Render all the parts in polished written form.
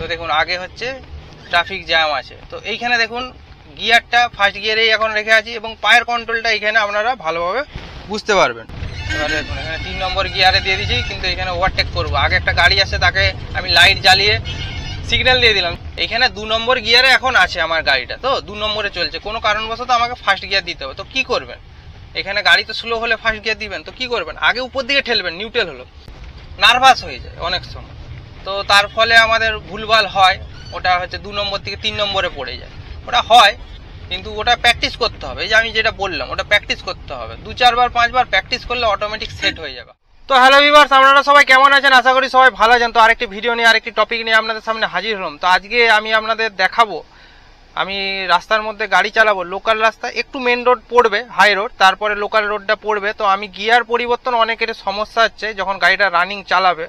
তো দেখুন আগে হচ্ছে ট্রাফিক জ্যাম আছে। তো এইখানে দেখুন গিয়ারটা ফার্স্ট গিয়ারেই এখন রেখে আছি এবং পায়ের কন্ট্রোলটা এইখানে আপনারা ভালোভাবে বুঝতে পারবেন। এবার দেখুন এখানে 3 নম্বর গিয়ারে দিয়ে দিয়েছি, কিন্তু এখানে ওভারটেক করবো। আগে একটা গাড়ি আসে, তাকে আমি লাইট জ্বালিয়ে সিগন্যাল দিয়ে দিলাম। এইখানে 2 নম্বর গিয়ারে এখন আছে আমার গাড়িটা, তো 2 নম্বরে চলছে। কোনো কারণবশত আমাকে ফার্স্ট গিয়ার দিতে হবে। তো কি করবেন, এখানে গাড়ি তো স্লো হলে ফার্স্ট গিয়ার দিবেন, তো কি করবেন, আগে উপর দিকে ঠেলবেন, নিউট্রাল হলো, নার্ভাস হয়ে যায় অনেক সময়। তো তার ফলে আমাদের ভুলভাল হয়, ওটা হচ্ছে 2 নম্বর থেকে 3 নম্বরে পড়ে যায়। ওটা হয়, কিন্তু ওটা প্র্যাকটিস করতে হবে। এই যে আমি যেটা বললাম, ওটা প্র্যাকটিস করতে হবে। 2-4 বার 5 বার প্র্যাকটিস করলে অটোমেটিক সেট হয়ে যাবে। তো হ্যালো ভিউয়ার্স, আপনারা সবাই কেমন আছেন? আশা করি সবাই ভালো আছেন। তো আরেকটি ভিডিও নিয়ে, আরেকটি টপিক নিয়ে আপনাদের সামনে হাজির হলাম। তো আজকে আমি আপনাদের দেখাবো, আমি রাস্তার মধ্যে গাড়ি চালাবো, লোকাল রাস্তা, একটু মেন রোড পড়বে, হাই রোড, তারপরে লোকাল রোডটা পড়বে। তো আমি গিয়ার পরিবর্তন, অনেকের সমস্যা হচ্ছে যখন গাড়িটা রানিং চালাবে,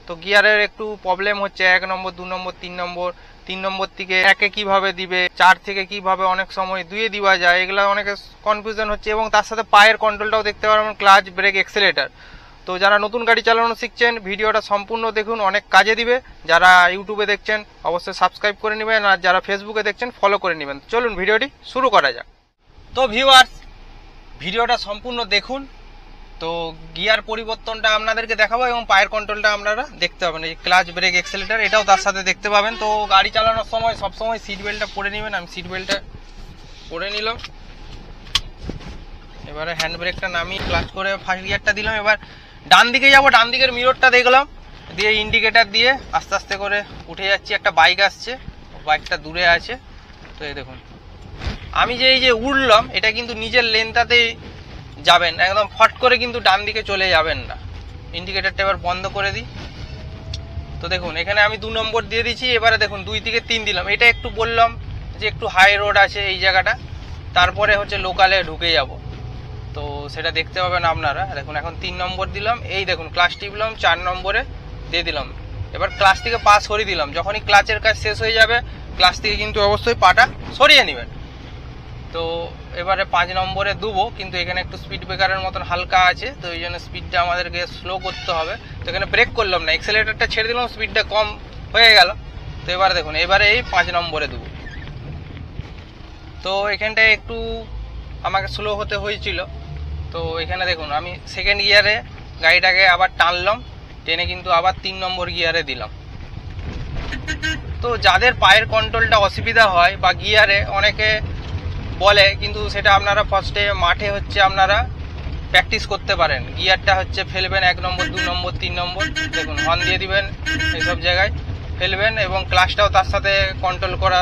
তো গিয়ারের একটু প্রবলেম হচ্ছে। 1 নম্বর 2 নম্বর 3 নম্বর, 3 নম্বর থেকে 1-এ কিভাবে দিবে, 4 থেকে কিভাবে অনেক সময় 2-এ দেওয়া যায়, এগুলো অনেকে কনফিউশন হচ্ছে। এবং তার সাথে পায়ের কন্ট্রোলটাও দেখতে পারবেন, ক্লাচ, ব্রেক, এক্সেলেটার। তো যারা নতুন গাড়ি চালানো শিখছেন, ভিডিওটা সম্পূর্ণ দেখুন, অনেক কাজে দিবে। যারা ইউটিউবে দেখছেন অবশ্যই সাবস্ক্রাইব করে নেবেন, আর যারা ফেসবুকে দেখছেন ফলো করে নেবেন। চলুন ভিডিওটি শুরু করা যাক। তো ভিউয়ার্স, ভিডিওটা সম্পূর্ণ দেখুন। তো গিয়ার পরিবর্তনটা আপনাদেরকে দেখাবো এবং পায়ের কন্ট্রোলটা আপনারা দেখতে পাবেন। এই ক্লাচ, ব্রেক, এক্সেলেটার এটাও তার সাথে দেখতে পাবেন। তো গাড়ি চালানোর সময় সবসময় সিট বেল্টটা পরে নেবেন। আমি সিট বেল্টটা পরে নিলাম। এবারে হ্যান্ড ব্রেকটা নামিয়ে ক্লাচ করে ফার্স্ট গিয়ারটা দিলাম। এবার ডান দিকে যাবো, ডান দিকের মিররটা দেখলাম, দিয়ে ইন্ডিকেটার দিয়ে আস্তে আস্তে করে উঠে যাচ্ছি। একটা বাইক আসছে, বাইকটা দূরে আছে। তো এই দেখুন, আমি যে এই যে উঠলাম, এটা কিন্তু নিজের লেনটাতেই যাবেন, একদম ফট করে কিন্তু ডান দিকে চলে যাবেন না। ইন্ডিকেটারটা এবার বন্ধ করে দিই। তো দেখুন এখানে আমি 2 নম্বর দিয়ে দিচ্ছি। এবারে দেখুন 2 থেকে 3 দিলাম। এটা একটু বললাম যে একটু হাই রোড আছে এই জায়গাটা, তারপরে হচ্ছে লোকালে ঢুকে যাব, তো সেটা দেখতে পাবেন আপনারা। দেখুন এখন 3 নম্বর দিলাম, এই দেখুন ক্লাচ টিপলাম, 4 নম্বরে দিয়ে দিলাম। এবার ক্লাচ থেকে পা সরিয়ে দিলাম। যখনই ক্লাচের কাজ শেষ হয়ে যাবে, ক্লাচ থেকে কিন্তু অবশ্যই পাটা সরিয়ে নেবেন। তো এবারে 5 নম্বরে দেবো, কিন্তু এখানে একটু স্পিড ব্রেকারের মতন হালকা আছে, তো এই জন্য স্পিডটা আমাদেরকে স্লো করতে হবে। তো এখানে ব্রেক করলাম না, এক্সেলেটারটা ছেড়ে দিলাম, স্পিডটা কম হয়ে গেল। তো এবারে দেখুন, এবারে এই 5 নম্বরে দেবো। তো এখানটায় একটু আমাকে স্লো হতে হয়েছিল। তো এখানে দেখুন আমি সেকেন্ড গিয়ারে গাড়িটাকে আবার টানলাম, টেনে কিন্তু আবার 3 নম্বর গিয়ারে দিলাম। তো যাদের পায়ের কন্ট্রোলটা অসুবিধা হয় বা গিয়ারে অনেকে বলে, কিন্তু সেটা আপনারা ফার্স্টে মাঠে হচ্ছে আপনারা প্র্যাকটিস করতে পারেন। গিয়ারটা হচ্ছে ফেলবেন 1 নম্বর 2 নম্বর 3 নম্বর, দেখুন হর্ন দিয়ে দিবেন, এইসব জায়গায় ফেলবেন এবং ক্লাচটাও তার সাথে কন্ট্রোল করা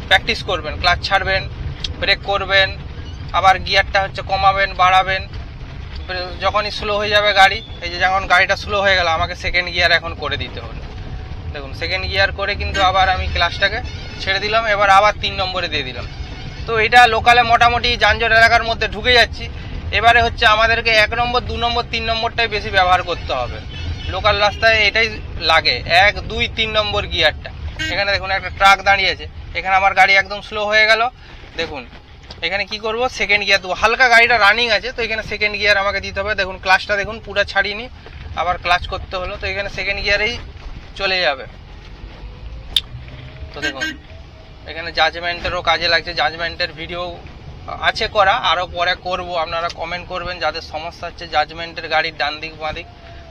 প্র্যাকটিস করবেন। ক্লাচ ছাড়বেন, ব্রেক করবেন, আবার গিয়ারটা হচ্ছে কমাবেন, বাড়াবেন। যখনই স্লো হয়ে যাবে গাড়ি, এই যে যখন গাড়িটা স্লো হয়ে গেল, আমাকে সেকেন্ড গিয়ার এখন করে দিতে হলো। দেখুন সেকেন্ড গিয়ার করে কিন্তু আবার আমি ক্লাচটাকে ছেড়ে দিলাম, এবার আবার 3 নম্বরে দিয়ে দিলাম। তো এটা লোকালে মোটামুটি যানজট এলাকার মধ্যে ঢুকে যাচ্ছি। এবারে হচ্ছে আমাদেরকে 1 নম্বর 2 নম্বর 3 নম্বরটাই বেশি ব্যবহার করতে হবে। লোকাল রাস্তায় এটাই লাগে, 1 2 3 নম্বর গিয়ারটা। এখানে দেখুন একটা ট্রাক দাঁড়িয়ে আছে, এখানে আমার গাড়ি একদম স্লো হয়ে গেল। দেখুন এখানে কি করব, সেকেন্ড গিয়ার দেবো। হালকা গাড়িটা রানিং আছে, তো এখানে সেকেন্ড গিয়ার আমাকে দিতে হবে। দেখুন ক্লাচটা দেখুন পুরো ছাড়িনি, আবার ক্লাচ করতে হলো। তো এখানে সেকেন্ড গিয়ারেই চলে যাবে। তো দেখুন এখানে জাজমেন্টেরও কাজে লাগছে, জাজমেন্টের ভিডিও আছে করা, আরও পরে করব। আপনারা কমেন্ট করবেন যাদের সমস্যা হচ্ছে জাজমেন্টের গাড়ির ডান দিক বাঁ দিক।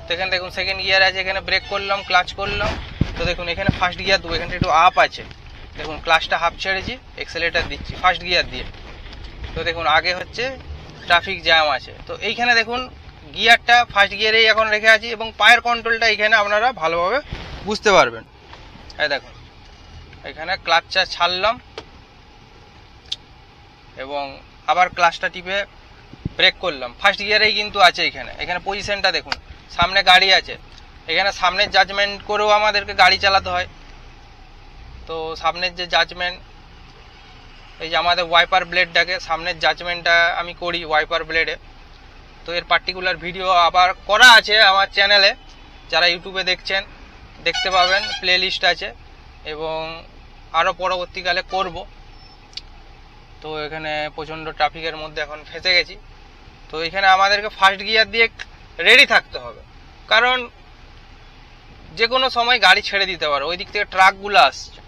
তো এখানে দেখুন সেকেন্ড গিয়ার আছে, এখানে ব্রেক করলাম, ক্লাচ করলাম। তো দেখুন এখানে ফার্স্ট গিয়ার দেবো, এখানে একটু আপ আছে, দেখুন ক্লাচটা হাফ ছেড়েছি, এক্সেলেটার দিচ্ছি ফার্স্ট গিয়ার দিয়ে। তো দেখুন আগে হচ্ছে ট্রাফিক জ্যাম আছে। তো এইখানে দেখুন গিয়ারটা ফার্স্ট গিয়ারেই এখন রেখে আছি এবং পায়ের কন্ট্রোলটা এইখানে আপনারা ভালোভাবে বুঝতে পারবেন। এই দেখুন এখানে ক্লাচটা ছাড়লাম এবং আবার ক্লাচটা টিপে ব্রেক করলাম। ফার্স্ট গিয়ারেই কিন্তু আছে এখানে। এখানে পজিশনটা দেখুন, সামনে গাড়ি আছে, এখানে সামনের জাজমেন্ট করেও আমাদেরকে গাড়ি চালাতে হয়। তো সামনের যে জাজমেন্ট, এই যে আমাদের ওয়াইপার ব্লেডটাকে, সামনের জাজমেন্টটা আমি করি ওয়াইপার ব্লেডে। তো এর পার্টিকুলার ভিডিও আবার করা আছে আমার চ্যানেলে, যারা ইউটিউবে দেখছেন দেখতে পাবেন, প্লে লিস্ট আছে এবং আরও পরবর্তীকালে করব। তো এখানে প্রচণ্ড ট্রাফিকের মধ্যে এখন ফেঁসে গেছি। তো এখানে আমাদেরকে ফার্স্ট গিয়ার দিয়ে রেডি থাকতে হবে, কারণ যে কোনো সময় গাড়ি ছেড়ে দিতে পারে, ওই দিক থেকে ট্রাকগুলো আসছে,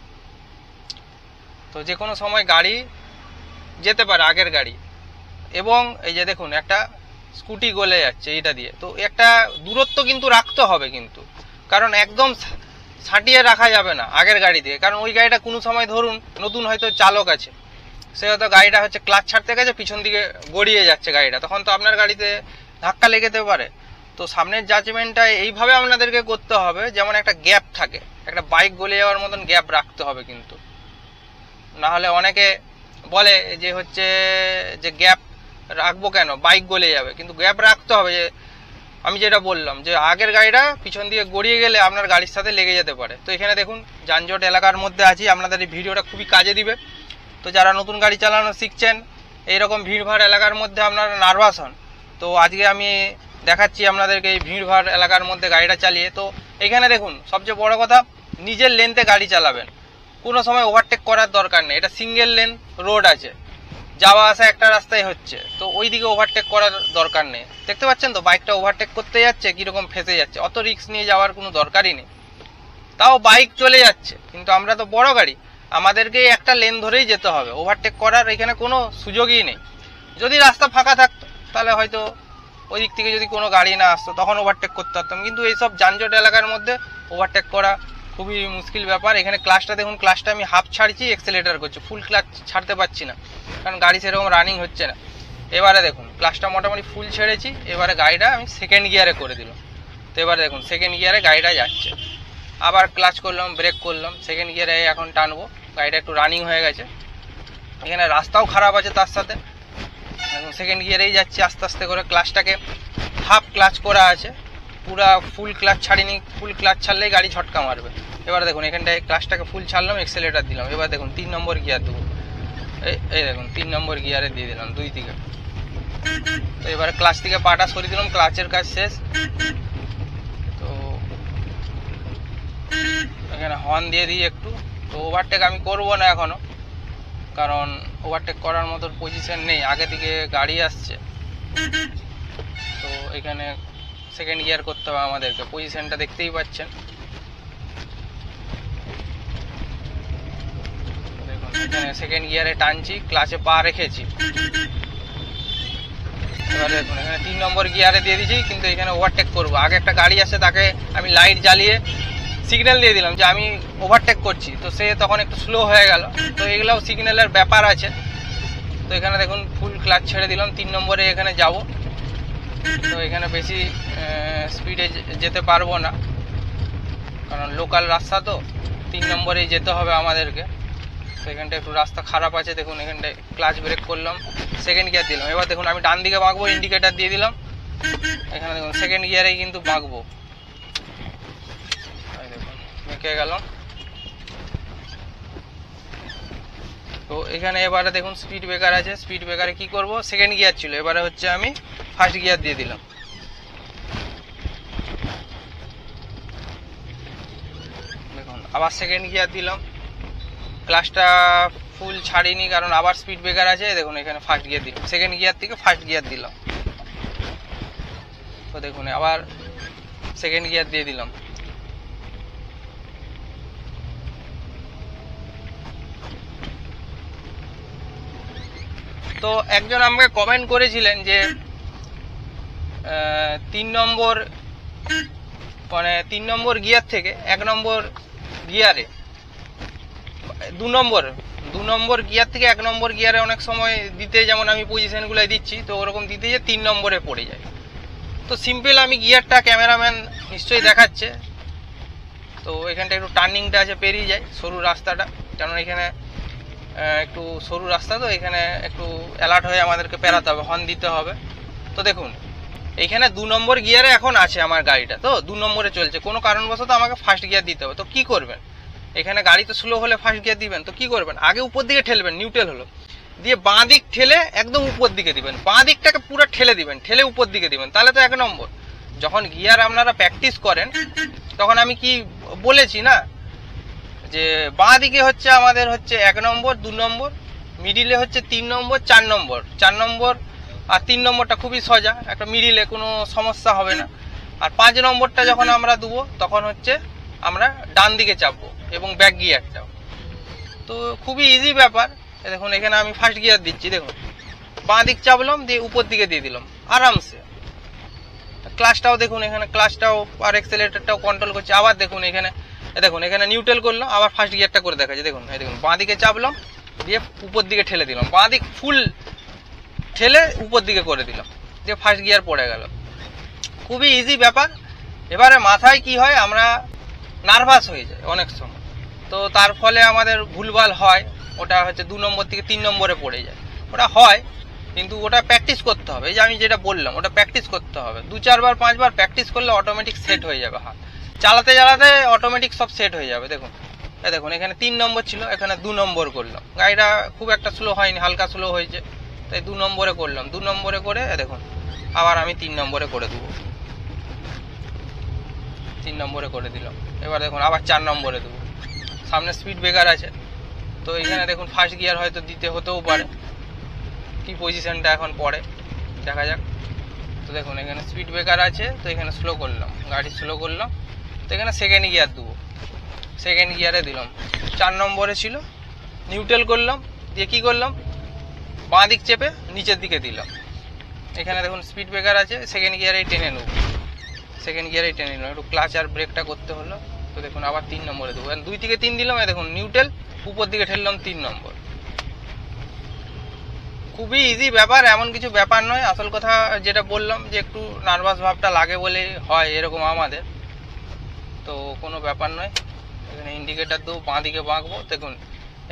তো যে কোনো সময় গাড়ি যেতে পারে আগের গাড়ি। এবং এই যে দেখুন একটা স্কুটি গলে যাচ্ছে এইটা দিয়ে, তো একটা দূরত্ব কিন্তু রাখতে হবে কিন্তু, কারণ একদম ছাটিয়ে রাখা যাবে না আগের গাড়ি দিয়ে, কারণ ওই গাড়িটা কোনো সময় ধরুন নতুন হয়তো চালক আছে, সে হয়তো গাড়িটা হচ্ছে ক্লাচ ছাড়তে গেছে, পিছন দিকে গড়িয়ে যাচ্ছে গাড়িটা, তখন তো আপনার গাড়িতে ধাক্কা লেগে যেতে পারে। তো সামনের জাজমেন্টটা এইভাবে আপনাদেরকে করতে হবে যেমন একটা গ্যাপ থাকে, একটা বাইক গলে যাওয়ার মতন গ্যাপ রাখতে হবে কিন্তু, না হলে অনেকে বলে যে হচ্ছে যে গ্যাপ রাখবো কেন, বাইক গলে যাবে, কিন্তু গ্যাপ রাখতে হবে। যে আমি যেটা বললাম যে আগের গাড়িটা পিছন দিকে গড়িয়ে গেলে আপনার গাড়ির সাথে লেগে যেতে পারে। তো এখানে দেখুন যানজট এলাকার মধ্যে আছি, আপনাদের এই ভিডিওটা খুবই কাজে দিবে। তো যারা নতুন গাড়ি চালানো শিখছেন, এইরকম ভিড়ভাড় এলাকার মধ্যে আপনারা নার্ভাস হন, তো আজকে আমি দেখাচ্ছি আপনাদেরকে এই ভিড়ভাড় এলাকার মধ্যে গাড়িটা চালিয়ে। তো এখানে দেখুন সবচেয়ে বড় কথা, নিজের লেনতে গাড়ি চালাবেন, কোনো সময় ওভারটেক করার দরকার নেই। এটা সিঙ্গেল লেন রোড আছে, যাওয়া আসা একটা রাস্তায় হচ্ছে, তো ওই দিকে ওভারটেক করার দরকার নেই। দেখতে পাচ্ছেন তো বাইকটা ওভারটেক করতে যাচ্ছে কীরকম ফেঁসে যাচ্ছে, অত রিস্ক নিয়ে যাওয়ার কোনো দরকারই নেই। তাও বাইক চলে যাচ্ছে, কিন্তু আমরা তো বড় গাড়ি, আমাদেরকে একটা লেন ধরেই যেতে হবে, ওভারটেক করার এখানে কোনো সুযোগই নেই। যদি রাস্তা ফাঁকা থাকতো তাহলে হয়তো ওই দিক থেকে যদি কোনো গাড়ি না আসতো তখন ওভারটেক করতে পারতাম, কিন্তু এইসব যানজট এলাকার মধ্যে ওভারটেক করা খুবই মুশকিল ব্যাপার। এখানে ক্লাচটা দেখুন, ক্লাচটা আমি হাফ ছাড়ছি, এক্সেলেটার করছি, ফুল ক্লাচ ছাড়তে পারছি না কারণ গাড়ি সেরকম রানিং হচ্ছে না। এবারে দেখুন ক্লাচটা মোটামুটি ফুল ছেড়েছি, এবারে গাড়িটা আমি সেকেন্ড গিয়ারে করে দিলাম। তো এবারে দেখুন সেকেন্ড গিয়ারে গাড়িটা যাচ্ছে, আবার ক্লাচ করলাম, ব্রেক করলাম, সেকেন্ড গিয়ারে এখন টানবো, গাড়িটা একটু রানিং হয়ে গেছে। এখানে রাস্তাও খারাপ আছে তার সাথে, সেকেন্ড গিয়ারেই যাচ্ছি আস্তে আস্তে করে, ক্লাচটাকে হাফ ক্লাচ করা আছে, পুরা ফুল ক্লাচ ছাড়িনি, ফুল ক্লাচ ছাড়লেই গাড়ি ঝটকা মারবে। এবার দেখুন এখানটায় ক্লাচটাকে ফুল ছাড়লাম, এক্সেলেটার দিলাম, এবার দেখুন 3 নম্বর গিয়ার দেবো, এই দেখুন 3 নম্বর গিয়ারে দিয়ে দিলাম 2 দিকে। তো এবারে ক্লাচ থেকে পাটা সরিয়ে দিলাম, ক্লাচের কাজ শেষ। তো এখানে হর্ন দিয়ে দিই একটু। তো ওভারটেক আমি করবো না এখনো, কারণ ওভারটেক করার মতো পজিশন নেই, আগে থেকে গাড়ি আসছে। তো এখানে সেকেন্ড গিয়ার করতে হবে আমাদেরকে, পজিশনটা দেখতেই পাচ্ছেন। দেখুন এখানে সেকেন্ড গিয়ারে টানছি, ক্লাচে পা রেখেছি। এবারে দেখুন এখানে 3 নম্বর গিয়ারে দিয়ে দিয়েছি, কিন্তু এখানে ওভারটেক করবো, আগে একটা গাড়ি আসে তাকে আমি লাইট জ্বালিয়ে সিগন্যাল দিয়ে দিলাম যে আমি ওভারটেক করছি, তো সে তখন একটু স্লো হয়ে গেল। তো এগুলোও সিগন্যালের ব্যাপার আছে। তো এখানে দেখুন ফুল ক্লাচ ছেড়ে দিলাম, 3 নম্বরে এখানে যাব। তো এখানে বেশি স্পিডে যেতে পারবো না, কারণ লোকাল রাস্তা, তো 3 নম্বরেই যেতে হবে আমাদেরকে। তো এখানটা একটু রাস্তা খারাপ আছে, দেখুন এখানটায় ক্লাচ ব্রেক করলাম, সেকেন্ড গিয়ার দিলাম। এবার দেখুন আমি ডান দিকে বাঁকবো, ইন্ডিকেটার দিয়ে দিলাম, এখানে দেখুন সেকেন্ড গিয়ারেই কিন্তু বাঁকবো, দেখুন বেঁকে গেল। তো এখানে এবারে দেখুন স্পিড ব্রেকার আছে, স্পিড ব্রেকারে কি করব, সেকেন্ড গিয়ার ছিল, এবারে হচ্ছে আমি ফার্স্ট গিয়ার দিয়ে দিলাম। দেখুন আবার সেকেন্ড গিয়ার দিলাম, ক্লাচটা ফুল ছাড়িনি কারণ আবার স্পিড ব্রেকার আছে। দেখুন এখানে ফার্স্ট গিয়ার দিলাম, সেকেন্ড গিয়ার থেকে ফার্স্ট গিয়ার দিলাম। তো দেখুন আবার সেকেন্ড গিয়ার দিয়ে দিলাম। তো একজন আমাকে কমেন্ট করেছিলেন যে 3 নম্বর মানে 3 নম্বর গিয়ার থেকে 1 নম্বর গিয়ারে 2 নম্বর গিয়ার থেকে 1 নম্বর গিয়ারে অনেক সময় দিতে, যেমন আমি পজিশনগুলো দিচ্ছি, তো ওরকম দিতে যে 3 নম্বরে পড়ে যায়। তো সিম্পল আমি গিয়ারটা, ক্যামেরাম্যান নিশ্চয়ই দেখাচ্ছে, তো এখানটা একটু টার্নিংটা আছে, পেরিয়ে যায় সরু রাস্তাটা, কারণ এখানে একটু সরু রাস্তা, তো এখানে একটু অ্যালার্ট হয়ে আমাদেরকে পেরাতে হবে, হর্ন দিতে হবে। তো দেখুন এইখানে 2 নম্বর গিয়ারে এখন আছে আমার গাড়িটা, তো 2 নম্বরে চলছে, কোনো কারণবশত আমাকে ফার্স্ট গিয়ার দিতে হবে। তো কি করবেন, এখানে গাড়ি তো স্লো হলে ফার্স্ট গিয়ার দিবেন, তো কি করবেন, আগে উপর দিকে ঠেলবেন, নিউট্রাল হলো, দিয়ে বাঁ দিক ঠেলে একদম উপর দিকে দিবেন, বাঁ দিকটাকে পুরো ঠেলে দিবেন, ঠেলে উপর দিকে দিবেন, তাহলে তো 1 নম্বর। যখন গিয়ার আপনারা প্র্যাকটিস করেন তখন আমি কি বলেছি না, যে বাঁ দিকে হচ্ছে আমাদের হচ্ছে 1 নম্বর, 2 নম্বর, মিডিলে হচ্ছে 3 নম্বর, 4 নম্বর, 4 নম্বর আর 3 নম্বরটা খুবই সোজা, একটা মিডিলে কোনো সমস্যা হবে না। আর 5 নম্বরটা যখন আমরা দেবো তখন হচ্ছে আমরা ডান দিকে চাপবো এবং ব্যাক গিয়ারটাও। তো খুবই ইজি ব্যাপার। দেখুন এখানে আমি ফার্স্ট গিয়ার দিচ্ছি, দেখুন বাঁ দিক চাপলাম, দিয়ে উপর দিকে দিয়ে দিলাম আরামসে। ক্লাচটাও দেখুন, এখানে ক্লাচটাও আর এক্সেলেটরটাও কন্ট্রোল করছে। আবার দেখুন এখানে, দেখুন এখানে নিউট্রাল করলাম, আবার ফার্স্ট গিয়ারটা করে দেখাচ্ছে। দেখুন এই দেখুন বাঁ দিকে চাপলাম, দিয়ে উপর দিকে ঠেলে দিলাম, বাঁ দিক ফুল ঠেলে উপর দিকে করে দিলাম, দিয়ে ফার্স্ট গিয়ার পড়ে গেল। খুবই ইজি ব্যাপার। এবারে মাথায় কি হয়, আমরা নার্ভাস হয়ে যাই অনেক সময়, তো তার ফলে আমাদের ভুলভাল হয়, ওটা হচ্ছে 2 নম্বর থেকে 3 নম্বরে পড়ে যায়। ওটা হয়, কিন্তু ওটা প্র্যাকটিস করতে হবে। এই যে আমি যেটা বললাম, ওটা প্র্যাকটিস করতে হবে। 2-4 বার 5 বার প্র্যাকটিস করলে অটোমেটিক সেট হয়ে যাবে হাত, চালাতে চালাতে অটোমেটিক সব সেট হয়ে যাবে। দেখুন দেখুন এখানে 3 নম্বর ছিল, এখানে 2 নম্বর করলাম। গাড়িটা খুব একটা স্লো হয়নি, হালকা স্লো হয়েছে, তাই 2 নম্বরে করলাম। 2 নম্বরে করে দেখুন আবার আমি 3 নম্বরে করে দেবো, 3 নম্বরে করে দিলাম। এবার দেখুন আবার 4 নম্বরে দেবো। সামনে স্পিড ব্রেকার আছে, তো এখানে দেখুন ফার্স্ট গিয়ার হয়তো দিতে হতেও পারে, কি পজিশনটা এখন পড়ে দেখা যাক। তো দেখুন এখানে স্পিড ব্রেকার আছে, তো এখানে স্লো করলাম, গাড়ি স্লো করলাম, তো এখানে সেকেন্ড গিয়ার দেবো, সেকেন্ড গিয়ারে দিলাম। 4 নম্বরে ছিল, নিউট্রাল করলাম, দিয়ে কী করলাম, বাঁ দিক চেপে নিচের দিকে দিলাম। এখানে দেখুন স্পিড ব্রেকার আছে, সেকেন্ড গিয়ারেই টেনে নেব, সেকেন্ড গিয়ারেই টেনে নিলাম, একটু ক্লাচ আর ব্রেকটা করতে হলো। তো দেখুন আবার 3 নম্বরে দেবো, 2 থেকে 3 দিলাম। দেখুন নিউট্রাল, উপর দিকে ঠেললাম 3 নম্বর। খুবই ইজি ব্যাপার, এমন কিছু ব্যাপার নয়। আসল কথা যেটা বললাম, যে একটু নার্ভাস ভাবটা লাগে বলে হয় এরকম আমাদের, তো কোনো ব্যাপার নয়। এখানে ইন্ডিকেটার দেবো, বাঁ দিকে বাঁকবো। দেখুন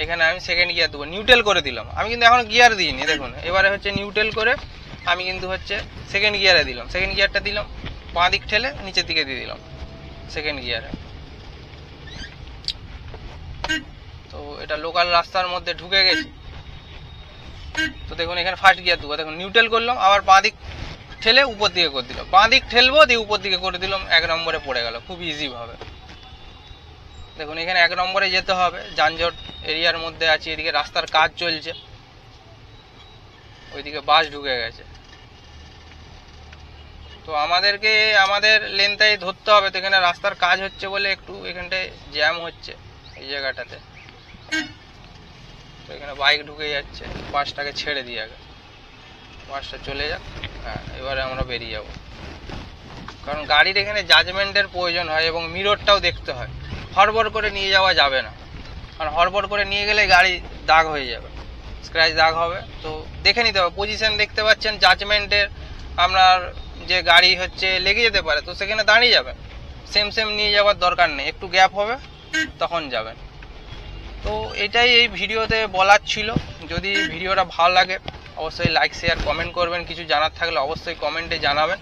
এখানে আমি সেকেন্ড গিয়ার দেবো, নিউট্রাল করে দিলাম। আমি কিন্তু এখন গিয়ার দিইনি, দেখুন এবারে হচ্ছে নিউট্রাল করে আমি কিন্তু হচ্ছে সেকেন্ড গিয়ারে দিলাম, সেকেন্ড গিয়ারটা দিলাম, বাঁ দিক ঠেলে নিচের দিকে দিয়ে দিলাম সেকেন্ড গিয়ারে। তো এটা লোকাল রাস্তার মধ্যে ঢুকে গেছি। তো দেখুন এখানে ফার্স্ট গিয়ার দেবো, দেখুন নিউট্রাল করলাম, আবার বাঁ দিক ঠেলে উপর দিকে করে দিলাম, বাঁ দিক ঠেলবো, দিয়ে উপর দিকে করে দিলাম, 1 নম্বরে পড়ে গেল খুব ইজিভাবে। দেখুন এখানে 1 নম্বরে যেতে হবে, যানজট এরিয়ার মধ্যে আছি, এদিকে রাস্তার কাজ চলছে, ওইদিকে বাস ঢুকে গেছে। তো আমাদেরকে আমাদের লেনটাই ধরতে হবে। তো এখানে রাস্তার কাজ হচ্ছে বলে একটু এখানটায় জ্যাম হচ্ছে এই জায়গাটাতে। তো এখানে বাইক ঢুকে যাচ্ছে, বাসটাকে ছেড়ে দিয়ে আগে, বাসটা চলে যাক। হ্যাঁ, এবারে আমরা বেরিয়ে যাব, কারণ গাড়ির এখানে জাজমেন্টের প্রয়োজন হয় এবং মিররটাও দেখতে হয়। হড়বড় করে নিয়ে যাওয়া যাবে না, কারণ হড়বড় করে নিয়ে গেলে গাড়ি দাগ হয়ে যাবে, স্ক্র্যাচ দাগ হবে। তো দেখে নিতে হবে, পজিশন দেখতে পাচ্ছেন জাজমেন্টের, আপনার যে গাড়ি হচ্ছে লেগে যেতে পারে, তো সেখানে দাঁড়িয়ে যাবেন। সেম সেম নিয়ে যাওয়ার দরকার নেই, একটু গ্যাপ হবে তখন যাবেন। তো এটাই এই ভিডিওতে বলার ছিল। যদি ভিডিওটা ভালো লাগে অবশ্যই লাইক শেয়ার কমেন্ট করবেন, কিছু জানার থাকলে অবশ্যই কমেন্টে জানাবেন।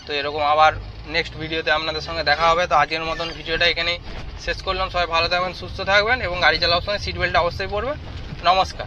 তো এরকম আবার নেক্সট ভিডিওতে আপনাদের সঙ্গে দেখা হবে। তো আজকের মতন ভিডিওটা এখানেই শেষ করলাম। সবাই ভালো থাকবেন, সুস্থ থাকবেন এবং গাড়ি চালানোর সময় সিট বেল্টটা অবশ্যই পরবেন। নমস্কার।